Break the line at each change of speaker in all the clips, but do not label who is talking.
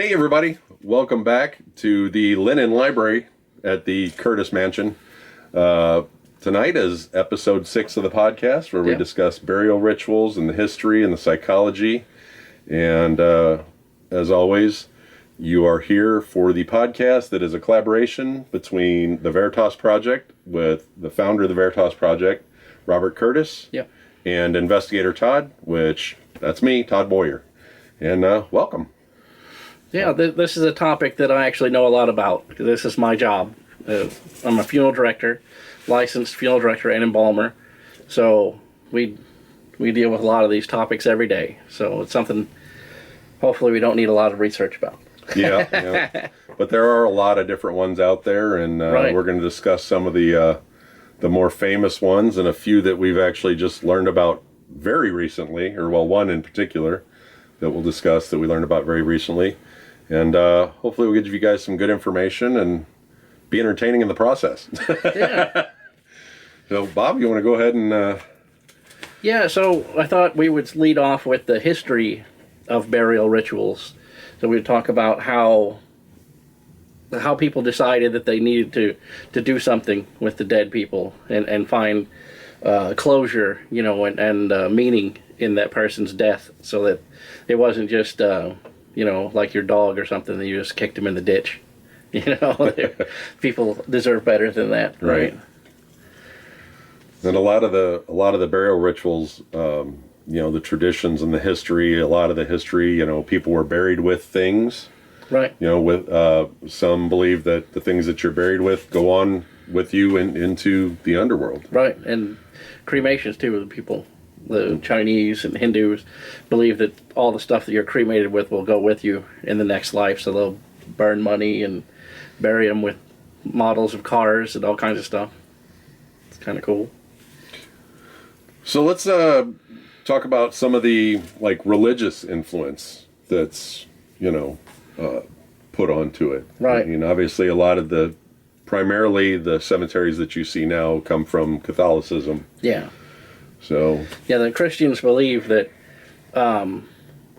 Hey everybody, welcome back to the Linen Library at the Curtis Mansion. Tonight is episode 6 of the podcast where we discuss burial rituals and the history and the psychology. And as always, you are here for the podcast that is a collaboration between the Veritas Project with the founder of the Veritas Project, Robert Curtis, and investigator Todd, which that's me, Todd Boyer. And welcome.
Yeah, this is a topic that I actually know a lot about, because this is my job. I'm a funeral director, licensed funeral director and embalmer, so we deal with a lot of these topics every day. So it's something, hopefully, we don't need a lot of research about.
Yeah. But there are a lot of different ones out there, and we're going to discuss some of the more famous ones and a few that we've actually just learned about very recently, or well, one in particular that we'll discuss that we learned about very recently. And hopefully we'll give you guys some good information and be entertaining in the process.
Yeah.
So, Bob, you want to go ahead and...
Yeah, so I thought we would lead off with the history of burial rituals. So we'd talk about how people decided that they needed to do something with the dead people and find closure, and meaning in that person's death, so that it wasn't just... like your dog or something, that you just kicked him in the ditch. People deserve better than that, right?
And a lot of the burial rituals, the traditions and the history, a lot of the history, people were buried with things.
Right.
With some believe that the things that you're buried with go on with you into the underworld.
Right, and cremations too. The Chinese and Hindus believe that all the stuff that you're cremated with will go with you in the next life, so they'll burn money and bury them with models of cars and all kinds of stuff. It's kind of cool.
So let's talk about some of the religious influence that's put onto it.
Right.
Obviously a lot of primarily the cemeteries that you see now come from Catholicism.
Yeah.
So
the Christians believe that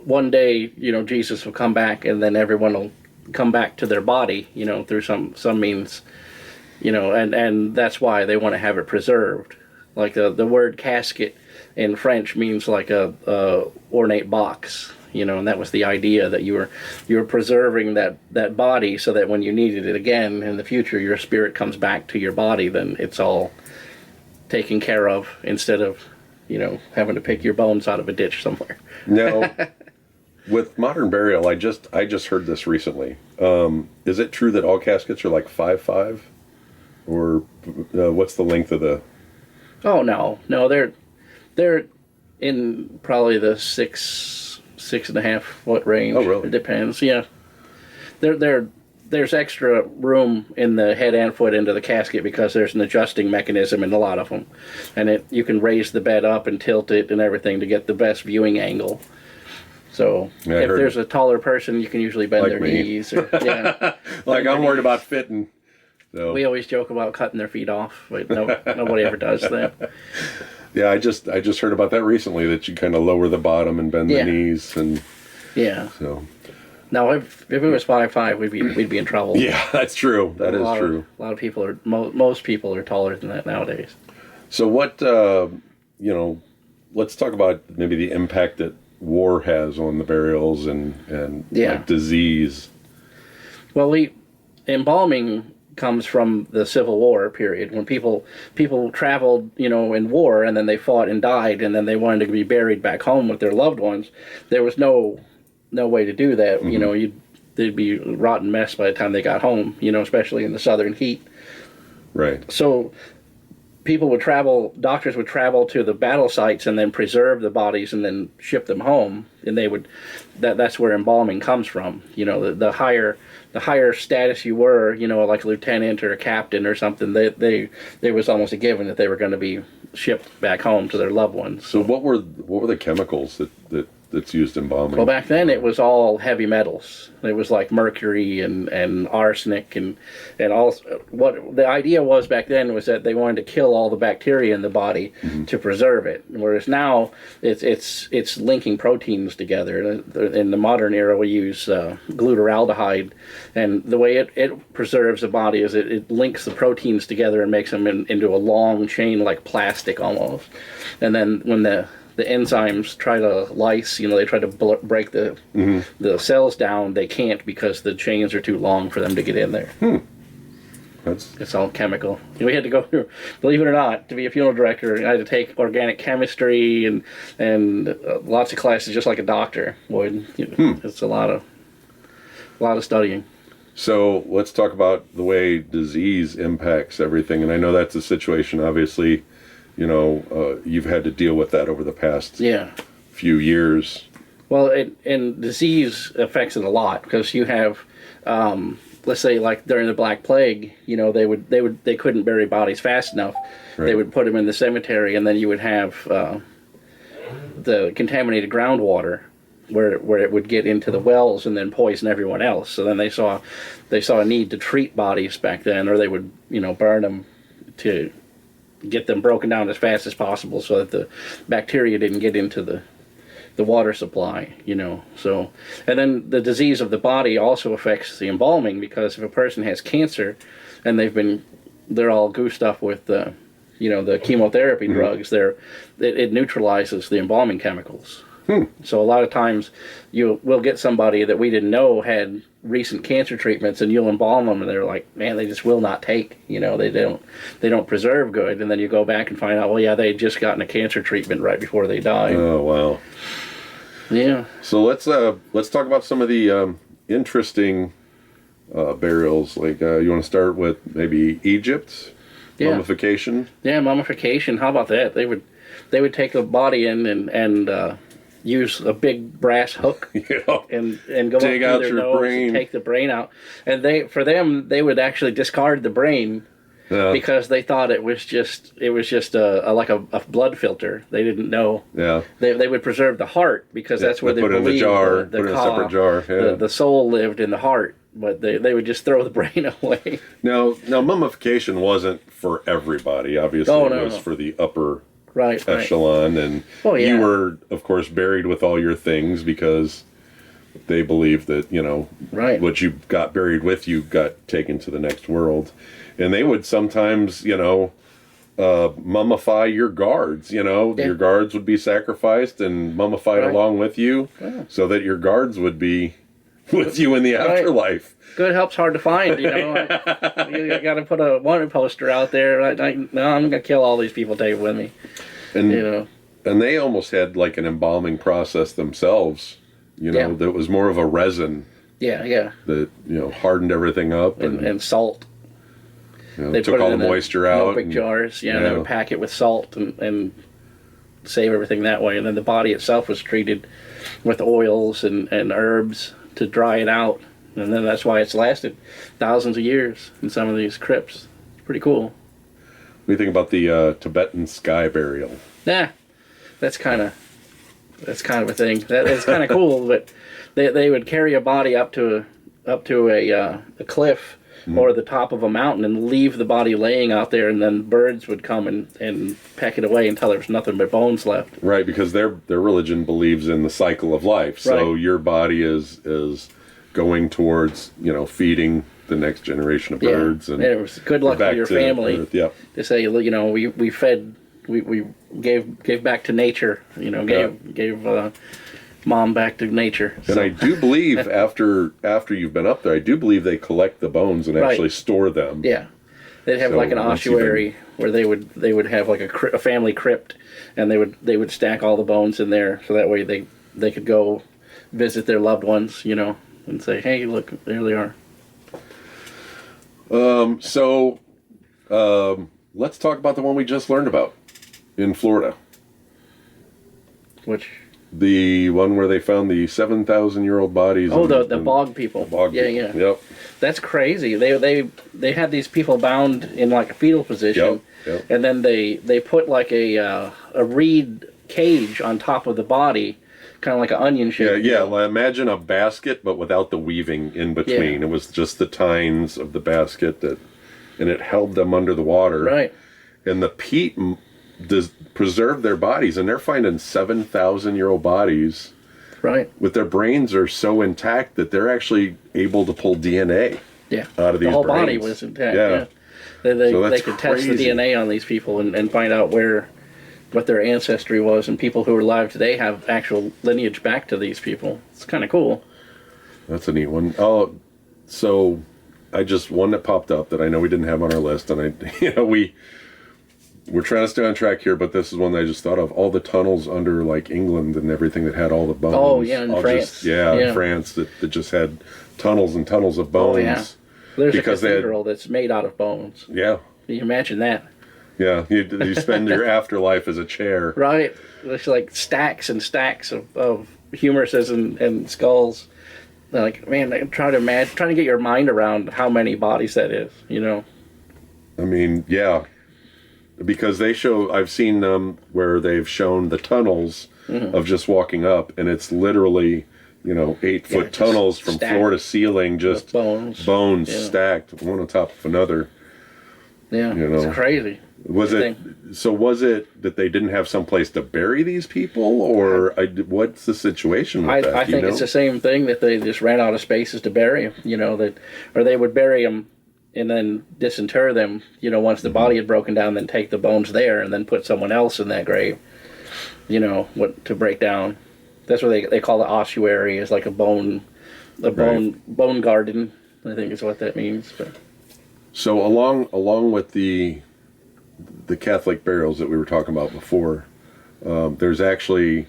one day, Jesus will come back, and then everyone will come back to their body, through some means, and that's why they want to have it preserved. Like the word casket in French means like a ornate box, and that was the idea, that you were preserving that body, so that when you needed it again in the future, your spirit comes back to your body, then it's all taken care of, instead of having to pick your bones out of a ditch somewhere.
Now, with modern burial, I just heard this recently. Is it true that all caskets are like 5'5", or what's the length of the?
Oh no, they're in probably the 6.5 foot range.
Oh really?
It depends. Yeah, there's extra room in the head and foot into the casket, because there's an adjusting mechanism in a lot of them, and you can raise the bed up and tilt it and everything to get the best viewing angle. So if there's a taller person, you can usually bend their knees. Or,
I'm worried about fitting. So.
We always joke about cutting their feet off, but nobody ever does that.
Yeah, I just heard about that recently, that you kind of lower the bottom and bend the knees, and so.
No, if it was 5'5", we'd be in trouble.
Yeah, that's true. That is true.
A lot of people are, most people are taller than that nowadays.
So what, let's talk about maybe the impact that war has on the burials and disease. Well,
embalming comes from the Civil War period, when people traveled, in war, and then they fought and died, and then they wanted to be buried back home with their loved ones. There was no way to do that. Mm-hmm. They'd be a rotten mess by the time they got home, especially in the southern heat.
Right.
So doctors would travel to the battle sites and then preserve the bodies and then ship them home, and that's where embalming comes from. The higher status you were, like a lieutenant or a captain or something, they was almost a given that they were going to be shipped back home to their loved ones.
So what were the chemicals that that's used in embalming?
Well, back then it was all heavy metals. It was like mercury and arsenic and all. What the idea was back then was that they wanted to kill all the bacteria in the body to preserve it. Whereas now it's linking proteins together. In the modern era, we use glutaraldehyde, and the way it preserves the body is it links the proteins together and makes them into a long chain like plastic almost. And then when the enzymes try to lyse, they try to break the cells down. They can't because the chains are too long for them to get in there. It's all chemical. We had to go through, believe it or not, to be a funeral director, I had to take organic chemistry and lots of classes just like a doctor would. It's a lot of studying.
So let's talk about the way disease impacts everything. And I know that's a situation, obviously, you've had to deal with that over the past few years.
Well, and disease affects it a lot because you have, let's say, like during the Black Plague, they couldn't bury bodies fast enough. Right. They would put them in the cemetery, and then you would have the contaminated groundwater where it would get into the wells and then poison everyone else. So then they saw a need to treat bodies back then, or they would burn them to get them broken down as fast as possible so that the bacteria didn't get into the water supply, So, and then the disease of the body also affects the embalming, because if a person has cancer and they're all goosed up with the chemotherapy drugs, it neutralizes the embalming chemicals. So a lot of times we'll get somebody that we didn't know had recent cancer treatments, and you'll embalm them, and they're like, man, they just will not take. They don't preserve good, and then you go back and find out, well, yeah, they had just gotten a cancer treatment right before they died.
Oh wow.
Yeah.
So let's talk about some of the interesting burials. Like you want to start with maybe Egypt, mummification.
Yeah, mummification. How about that? They would take a body in and use a big brass hook and go
dig
up
out
through their
your
nose
brain
and take the brain out. And they would actually discard the brain because they thought it was just like a blood filter. They didn't know. Yeah. They would preserve the heart because that's where they
put it in the jar, put it in a separate jar. Yeah.
The soul lived in the heart, but they would just throw the brain away.
Now mummification wasn't for everybody. Obviously, it was for the upper echelon, and you were, of course, buried with all your things because they believed that what you got buried with, you got taken to the next world. And they would sometimes mummify your guards. Your guards would be sacrificed and mummified along with you, so that your guards would be with you in the afterlife.
Good help's hard to find, You got to put a wanted poster out there. No, I'm going to kill all these people, take it with me.
And and they almost had like an embalming process themselves. That was more of a resin.
Yeah.
That hardened everything up
and salt. They
took all the moisture out.
Big jars. They would pack it with salt and save everything that way. And then the body itself was treated with oils and herbs to dry it out. And then that's why it's lasted thousands of years in some of these crypts. It's pretty cool.
What do you think about the Tibetan sky burial?
Yeah, that's kind of a thing. It's kind of cool, but they would carry a body up to a cliff or the top of a mountain and leave the body laying out there, and then birds would come and peck it away until there was nothing but bones left. Right,
because their religion believes in the cycle of life. So your body is going towards feeding the next generation of birds, and
it was good luck for your family.
Yep.
To say we fed, we gave back to nature. Gave mom back to nature.
So. And I do believe after you've been up there, I do believe they collect the bones and actually store them.
Yeah, they'd have like an ossuary where they would have like a family crypt, and they would stack all the bones in there, so that way they could go visit their loved ones, and say, hey, look, there they are.
Let's talk about the one we just learned about in Florida.
Which?
The one where they found the 7,000-year-old bodies.
Oh, the bog people.
The bog people.
Yeah.
Yep.
That's crazy. They had these people bound in like a fetal position,
Yep.
And then they put like a reed cage on top of the body kind of like an onion shape.
Yeah. Well, imagine a basket, but without the weaving in between. It was just the tines of the basket and it held them under the water.
Right.
And the peat preserved their bodies, and they're finding 7,000-year-old bodies.
Right.
With their brains are so intact that they're actually able to pull DNA. Out of these
the whole
brains.
body was intact.
Yeah.
They could test the DNA on these people and find out what their ancestry was, and people who are alive today have actual lineage back to these people. It's kind of cool.
That's a neat one. Oh, so one that popped up that I know we didn't have on our list, and we're trying to stay on track here, but this is one that I just thought of. All the tunnels under like England and everything that had all the bones.
Oh yeah, in France.
In France that just had tunnels and tunnels of bones.
Oh yeah. There's a cathedral that's made out of bones.
Yeah.
Can you imagine that?
Yeah, you spend your afterlife as a chair.
Right. There's like stacks and stacks of humeruses and skulls. Like, man, trying to get your mind around how many bodies that is,
I mean, yeah. Because I've seen them where they've shown the tunnels of just walking up, and it's literally, 8-foot tunnels from floor to ceiling, just bones stacked one on top of another.
Yeah, it's crazy.
Was it that they didn't have some place to bury these people, or what's the situation with that?
I think it's the same thing, that they just ran out of spaces to bury them, or they would bury them and then disinter them, once the body had broken down, then take the bones there and then put someone else in that grave, to break down. That's what they call the ossuary, is like a bone garden, I think is what that means. But.
So along with the Catholic burials that we were talking about before, there's actually,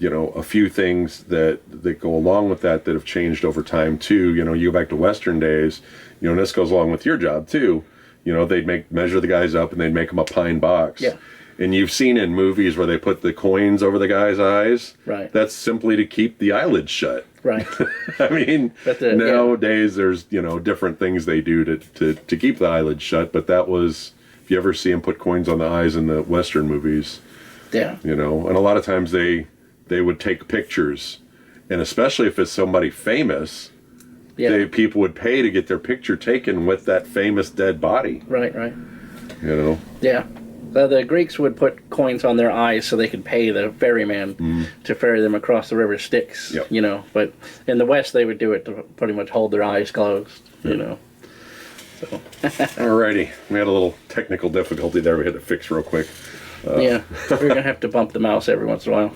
a few things that go along with that have changed over time too. You go back to Western days, and this goes along with your job too. They'd measure the guys up and they'd make them a pine box.
Yeah.
And you've seen in movies where they put the coins over the guy's eyes.
Right.
That's simply to keep the eyelids shut.
Right.
I mean, nowadays there's different things they do to keep the eyelids shut. But that was, if you ever see them put coins on the eyes in the Western movies.
Yeah.
And a lot of times they would take pictures, and especially if it's somebody famous, people would pay to get their picture taken with that famous dead body.
Right. Right.
Yeah.
The Greeks would put coins on their eyes so they could pay the ferryman to ferry them across the river Styx.
Yep.
But in the West they would do it to pretty much hold their eyes closed. So.
Alrighty, we had a little technical difficulty there. We had to fix real quick.
We're gonna have to bump the mouse every once in a while.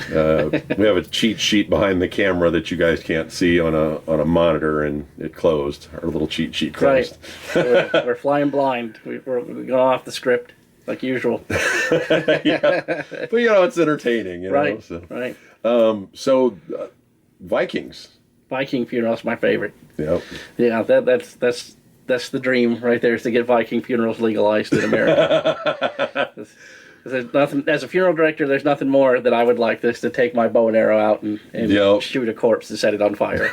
We have a cheat sheet behind the camera that you guys can't see on a monitor, and it closed. Our little cheat sheet closed.
Right. We're flying blind. We're going off the script like usual.
Yeah. But it's entertaining.
Right.
So.
Right.
So Vikings.
Viking funeral's my favorite.
Yep.
Yeah. That's the dream right there, is to get Viking funerals legalized in America. There's nothing, as a funeral director, there's nothing more that I would like this to take my bow and arrow out and shoot a corpse and set it on fire.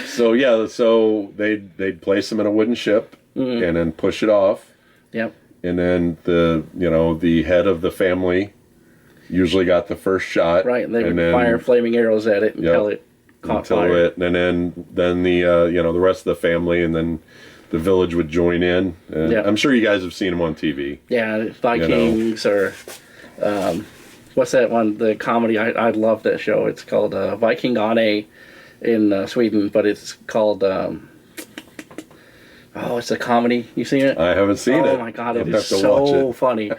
So they'd place them in a wooden ship and then push it off.
Yep.
And then the head of the family usually got the first shot.
Right, and they would fire flaming arrows at it until it caught fire.
And then the rest of the family, and then the village would join in. And I'm sure you guys have seen them on TV.
Yeah, Vikings or what's that one? The comedy. I love that show. It's called Viking on A in Sweden, but it's called. It's a comedy. You seen it?
I haven't seen it.
Oh my god, it is so funny.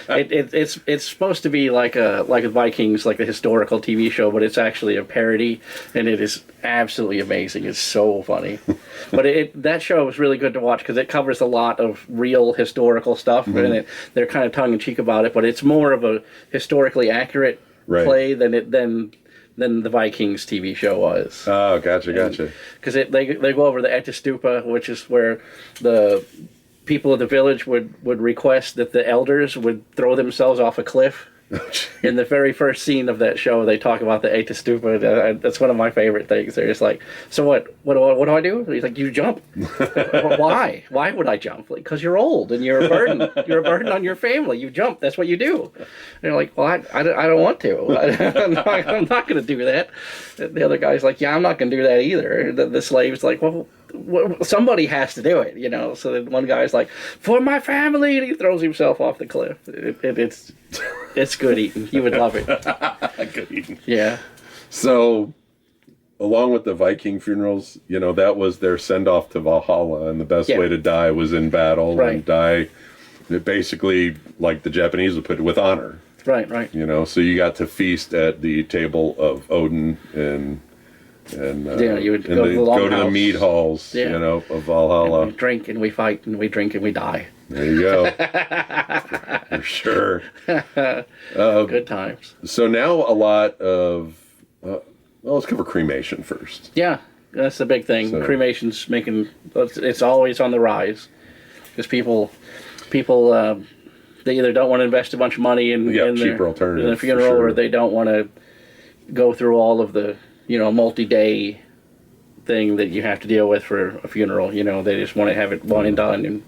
It's supposed to be like a Vikings, like a historical TV show, but it's actually a parody, and it is absolutely amazing. It's so funny. But that show is really good to watch because it covers a lot of real historical stuff, and they're kind of tongue in cheek about it, but it's more of a historically accurate play than the Vikings TV show was.
Oh, gotcha.
Because they go over the Etistupa, which is where the people of the village would request that the elders would throw themselves off a cliff In the very first scene of that show, they talk about the eta stupa. That's one of my favorite things. They're just like, so what do I do? He's like, you jump. Why? Why would I jump? Like, because you're old and you're a burden. You're a burden on your family. You jump. That's what you do. And they're like, well, I don't want to. I'm not going to do that. The other guy's like, yeah, I'm not going to do that either. The slave's like, well, somebody has to do it, you know. So then one guy's like, for my family, and he throws himself off the cliff. It's good eating. You would love it.
Good eating.
Yeah.
So, along with the Viking funerals, you know, that was their send off to Valhalla, and the best way to die was in battle and die, basically, like the Japanese would put it, with honor.
Right.
You know, so you got to feast at the table of Odin and
you would go to
the mead halls, you know, of Valhalla.
And we drink and we fight and we drink and we die.
There you go. For sure.
Good times.
So now a lot of, well, let's cover cremation first.
Yeah, that's the big thing.
So,
Cremation's it's always on the rise because people they either don't want to invest a bunch of money in
cheaper alternative
in the funeral, or they don't want to go through all of the, you know, multi-day thing that you have to deal with for a funeral. You know, they just want to have it one and done. And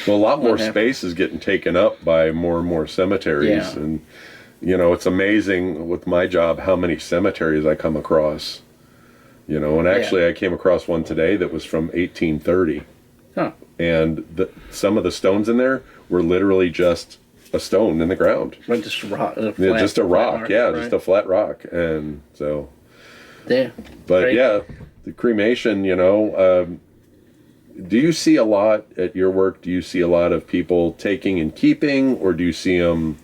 well, a lot more space is getting taken up by more and more cemeteries, and you know, it's amazing with my job how many cemeteries I come across. You know, and actually, I came across one today that was from 1830, and some of the stones in there were literally just a stone in the ground.
Just a rock.
Just a rock, just a flat rock, and so.
Yeah.
But the cremation, you know, do you see a lot at your work? Do you see a lot of people taking and keeping, or do you see them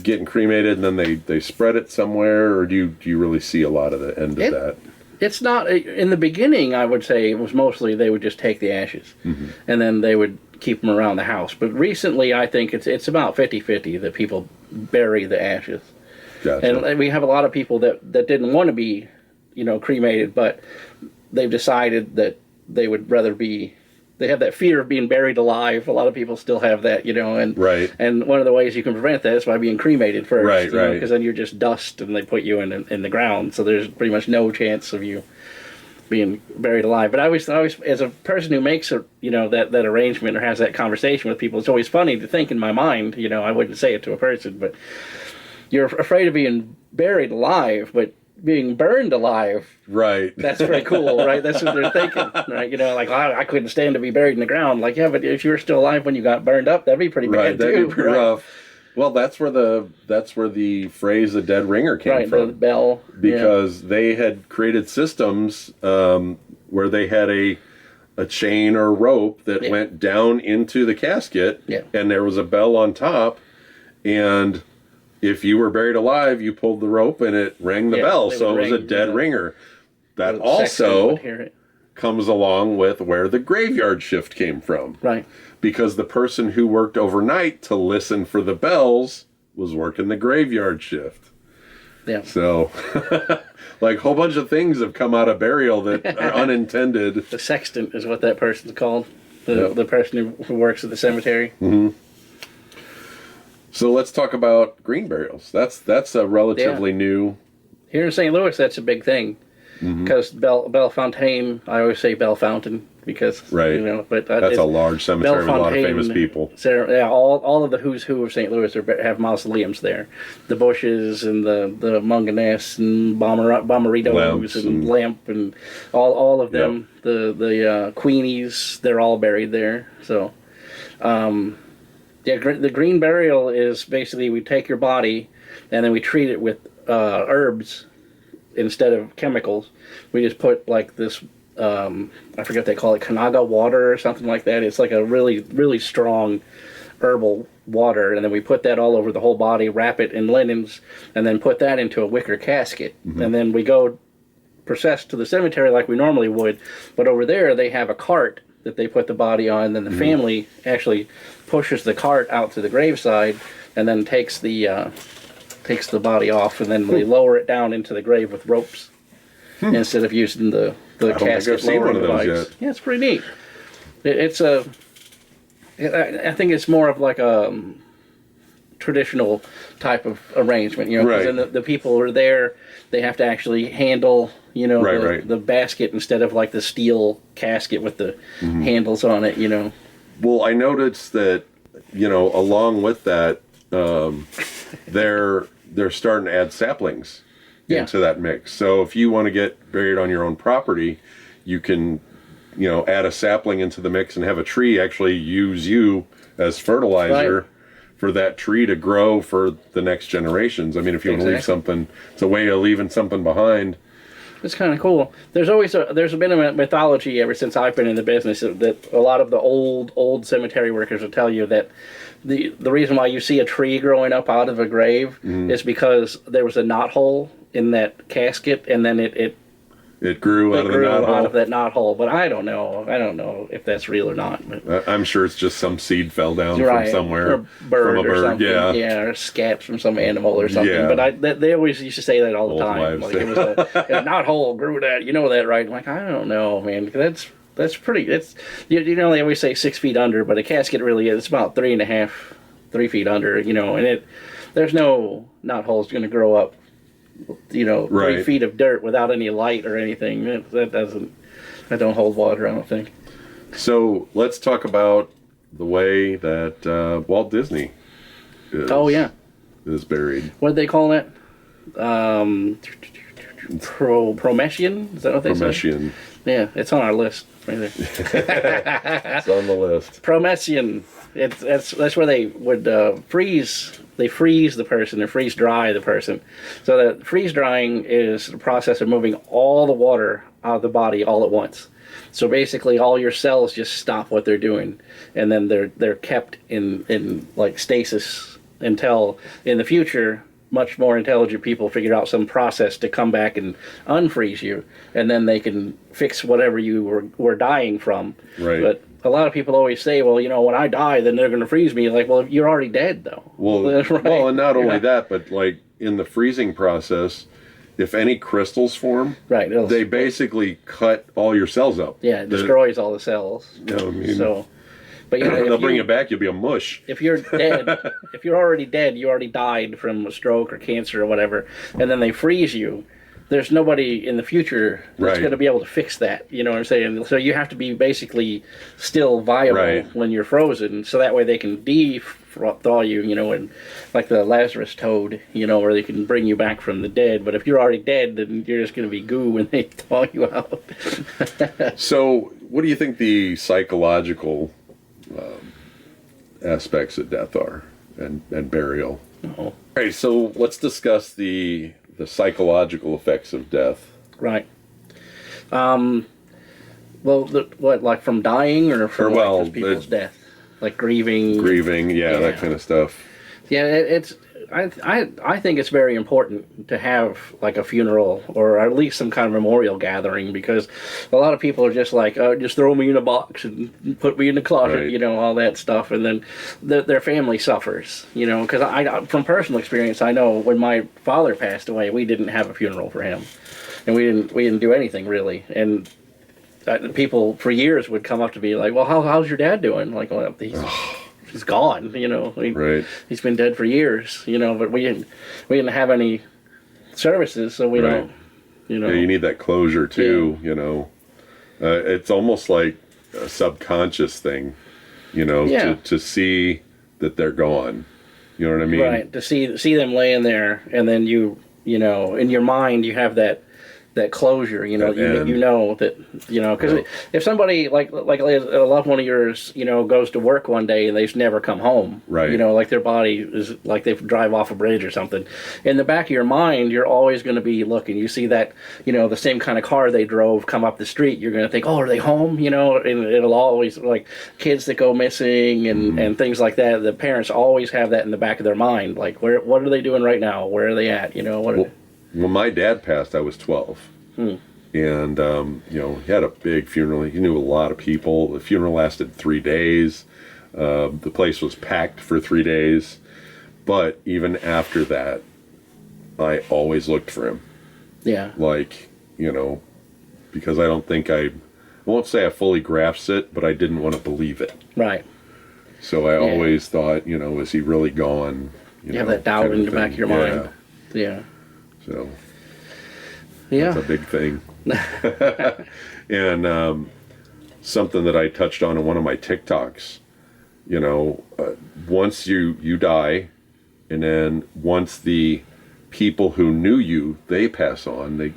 getting cremated and then they spread it somewhere, or do you really see a lot of the end of that?
It's not, in the beginning, I would say it was mostly they would just take the ashes and then they would keep them around the house. But recently, I think it's about 50-50 that people bury the ashes. Gotcha. And we have a lot of people that didn't want to be, you know, cremated, but they've decided that they would rather be. They have that fear of being buried alive. A lot of people still have that, you know, and and one of the ways you can prevent that is by being cremated first, because then you're just dust and they put you in the ground, so there's pretty much no chance of you being buried alive. But I always, as a person who makes that arrangement or has that conversation with people, it's always funny to think in my mind, you know, I wouldn't say it to a person, but you're afraid of being buried alive, but being burned alive, that's pretty cool, right? That's what they're thinking, right? You know, like, I couldn't stand to be buried in the ground. Like, yeah, but if you were still alive when you got burned up, that'd be pretty bad too.
That'd be pretty rough. Well, that's where the phrase "the dead ringer" came from.
The bell,
because they had created systems where they had a chain or rope that went down into the casket, and there was a bell on top, and if you were buried alive, you pulled the rope and it rang the bell, so it was a dead ringer. That also comes along with where the graveyard shift came from.
Right.
Because the person who worked overnight to listen for the bells was working the graveyard shift.
Yeah.
So, like, a whole bunch of things have come out of burial that are unintended.
The sexton is what that person's called. The person who works at the cemetery.
Mm-hmm. So let's talk about green burials. That's a relatively new.
Here in St. Louis, that's a big thing. Because Bellefontaine, I always say Bellefountain because you know, but
that's a large cemetery with a lot of famous people.
All of the who's who of St. Louis have mausoleums there. The Bushes and the Munganess and Bomeritos and Lamp and all of them. The Queenies, they're all buried there. So. The green burial is basically we take your body and then we treat it with herbs instead of chemicals. We just put like this, I forget what they call it, Kanaga water or something like that. It's like a really, really strong herbal water, and then we put that all over the whole body, wrap it in linens, and then put that into a wicker casket. And then we go process to the cemetery like we normally would, but over there they have a cart that they put the body on, and then the family actually pushes the cart out to the graveside and then takes the body off, and then they lower it down into the grave with ropes instead of using the casket lowering device. Yeah, it's pretty neat. I think it's more of like a traditional type of arrangement, 'cause
Right.
then the people who are there, they have to actually handle,
Right.
the basket instead of like the steel casket with the handles on it,
Well, I noticed that, along with that, they're starting to add saplings into that mix. So if you want to get buried on your own property, you can, add a sapling into the mix and have a tree actually use you as fertilizer for that tree to grow for the next generations. I mean, if you want to leave something, it's a way of leaving something behind.
It's kind of cool. There's been a mythology ever since I've been in the business that a lot of the old cemetery workers will tell you that the reason why you see a tree growing up out of a grave is because there was a knot hole in that casket, and then it
grew out of the knot hole.
Out of that knot hole. But I don't know if that's real or not. But
I'm sure it's just some seed fell down from somewhere,
or bird
from a bird,
or something. Or scaps from some animal or something.
Yeah.
But they always used to say that all the
Old
time.
wives.
Like it was a knot hole grew that. You know that, right? I'm like, I don't know, man. That's pretty. It's they always say 6 feet under, but a casket really is. It's about 3 feet under. And there's no knot holes going to grow up. 3 feet of dirt without any light or anything. That don't hold water, I don't think.
So let's talk about the way that Walt Disney is buried.
What did they call that? Prometian? Is that what they say?
Prometian.
Yeah, it's on our list right there.
It's on the list.
Prometian. That's where they would freeze. They freeze the person or freeze dry the person. So that freeze drying is the process of moving all the water out of the body all at once. So basically, all your cells just stop what they're doing, and then they're kept in like stasis until in the future, much more intelligent people figure out some process to come back and unfreeze you, and then they can fix whatever you were dying from.
Right.
But a lot of people always say, well, when I die, then they're going to freeze me. Like, well, you're already dead, though.
Well,
right?
well, and not only that, but like in the freezing process, if any crystals form, they basically cut all your cells up.
Yeah, it destroys all the cells. So, but
they'll bring you back. You'll be a mush.
If you're dead, if you're already dead, you already died from a stroke or cancer or whatever, and then they freeze you. There's nobody in the future that's going to be able to fix that. You know what I'm saying? So you have to be basically still viable when you're frozen, so that way they can thaw you, and like the Lazarus toad, where they can bring you back from the dead. But if you're already dead, then you're just going to be goo when they thaw you out.
So, what do you think the psychological aspects of death are and burial? All right, so let's discuss the psychological effects of death.
Right. Well, like from dying or from just people's death? Like grieving,
that kind of stuff.
Yeah, I think it's very important to have like a funeral or at least some kind of memorial gathering, because a lot of people are just like, just throw me in a box and put me in the closet, all that stuff, and then their family suffers, because I from personal experience, I know when my father passed away, we didn't have a funeral for him, and we didn't do anything really, and people for years would come up to me like, well, how's your dad doing? Like, well, he's gone, he's been dead for years, but we didn't have any services, so we don't,
Yeah, you need that closure too, it's almost like a subconscious thing, to see that they're gone, you know what I mean?
Right, to see them laying there, and then in your mind you have that closure, you know that, because if somebody like a loved one of yours, goes to work one day and they've never come home, like their body is like they drive off a bridge or something, in the back of your mind, you're always going to be looking. You see that, the same kind of car they drove come up the street, you're going to think, oh, are they home? And it'll always, like kids that go missing and things like that. The parents always have that in the back of their mind, like what are they doing right now? Where are they at?
When my dad passed, I was 12. And, he had a big funeral. He knew a lot of people. The funeral lasted 3 days. The place was packed for 3 days. But even after that, I always looked for him.
Yeah.
Like, because I don't think I won't say I fully grasped it, but I didn't want to believe it.
Right.
So I always thought, is he really gone?
You have that doubt in the back of your mind. Yeah.
So
Yeah.
that's a big thing. And something that I touched on in one of my TikToks, once you die, and then once the people who knew you, they pass on,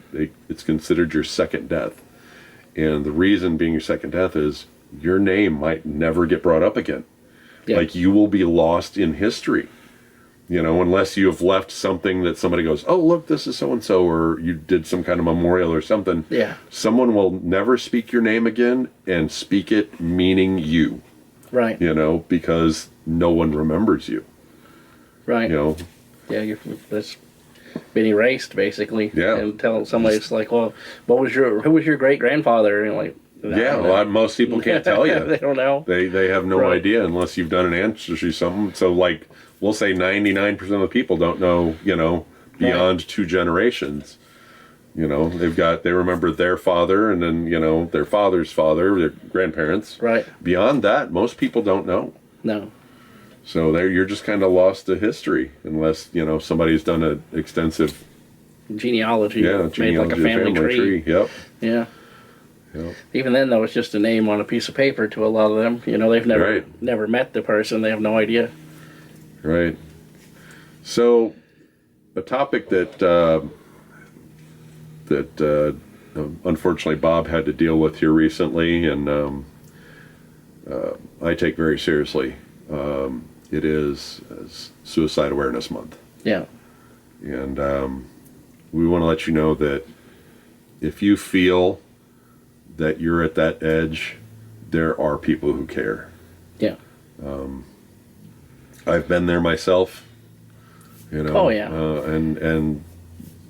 it's considered your second death. And the reason being your second death is your name might never get brought up again.
Yeah.
Like, you will be lost in history, unless you have left something that somebody goes, oh, look, this is so-and-so, or you did some kind of memorial or something.
Yeah.
Someone will never speak your name again, and speak it meaning you.
Right.
Because no one remembers you.
Right. Yeah, that's been erased, basically.
Yeah.
And tell somebody, it's like, well, who was your great grandfather? And like,
most people can't tell you.
They don't know.
They have no idea unless you've done an ancestry something. So, like, we'll say 99% of the people don't know, beyond 2 generations. They remember their father, and then, their father's father, their grandparents.
Right.
Beyond that, most people don't know.
No.
So you're just kind of lost to history, unless, somebody's done an extensive
genealogy.
Yeah,
made like a family tree.
Yep.
Yeah.
Yep.
Even then, though, it's just a name on a piece of paper to a lot of them. They've never met the person. They have no idea.
Right. So, a topic that unfortunately Bob had to deal with here recently, and I take very seriously. It is Suicide Awareness Month.
Yeah.
And we want to let you know that if you feel that you're at that edge, there are people who care.
Yeah.
I've been there myself.
Oh, yeah.
And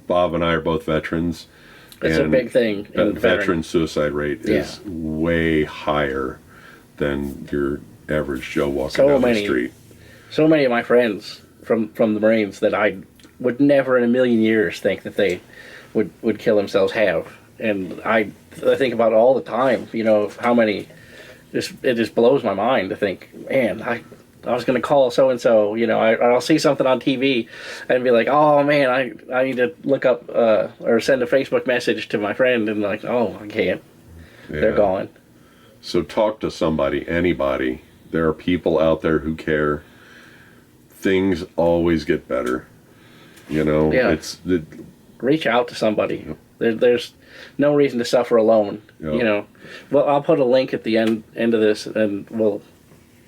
Bob and I are both veterans.
It's a big thing.
Veteran suicide rate is way higher than your average Joe walking down the street.
So many of my friends from the Marines that I would never in a million years think that they would kill themselves have. And I think about it all the time, how many, it just blows my mind to think, man, I was going to call so-and-so, I'll see something on TV and be like, oh man, I need to look up or send a Facebook message to my friend, and like, oh, I can't. Yeah. They're gone.
So talk to somebody, anybody. There are people out there who care. Things always get better.
Yeah. Reach out to somebody. Yep. There's no reason to suffer alone. Yep. Well, I'll put a link at the end of this, and we'll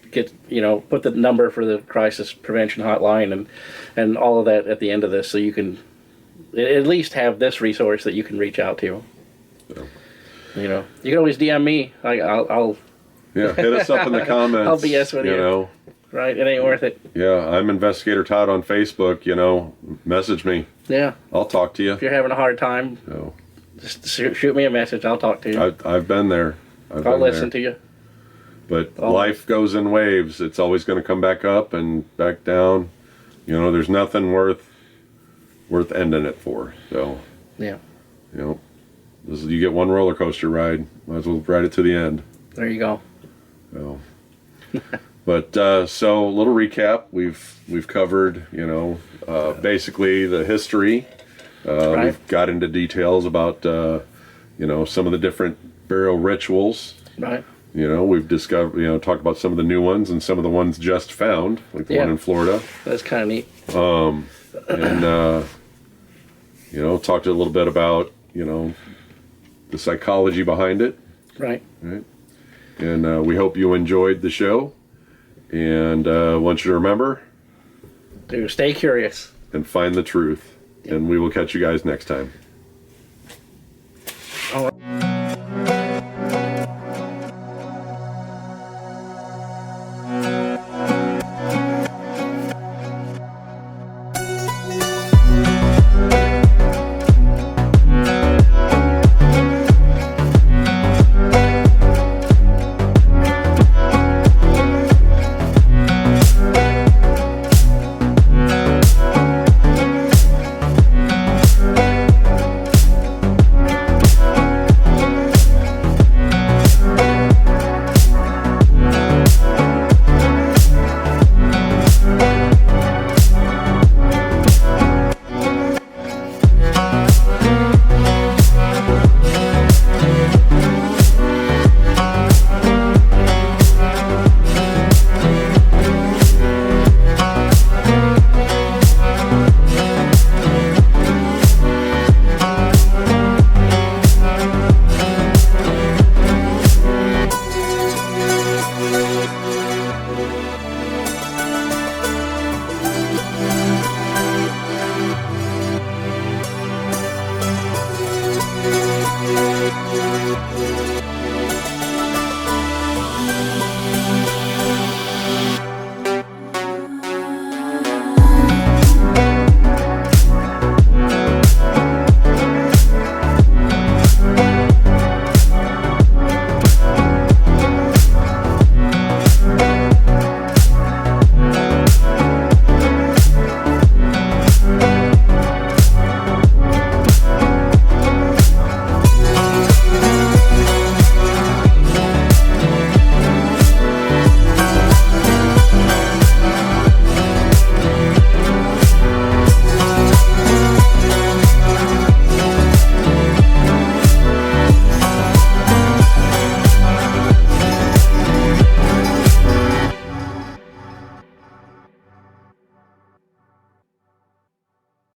get put the number for the crisis prevention hotline and all of that at the end of this, so you can at least have this resource that you can reach out to. Yeah. You can always DM me. I'll
hit us up in the comments.
I'll BS with you. Right, it ain't worth it.
Yeah, I'm Investigator Todd on Facebook. Message me.
Yeah,
I'll talk to you.
If you're having a hard time, just shoot me a message. I'll talk to you.
I've been there.
I'll listen to you.
But life goes in waves. It's always going to come back up and back down. There's nothing worth ending it for. So
yeah,
you get one roller coaster ride. Might as well ride it to the end.
There you go.
So. But so a little recap. We've covered basically the history.
Right.
We've got into details about some of the different burial rituals.
Right.
We've discovered talked about some of the new ones and some of the ones just found, like the one in Florida.
That's kind of neat.
And talked a little bit about the psychology behind it.
Right.
Right. And we hope you enjoyed the show. And want you to remember
to stay curious
and find the truth. And we will catch you guys next time.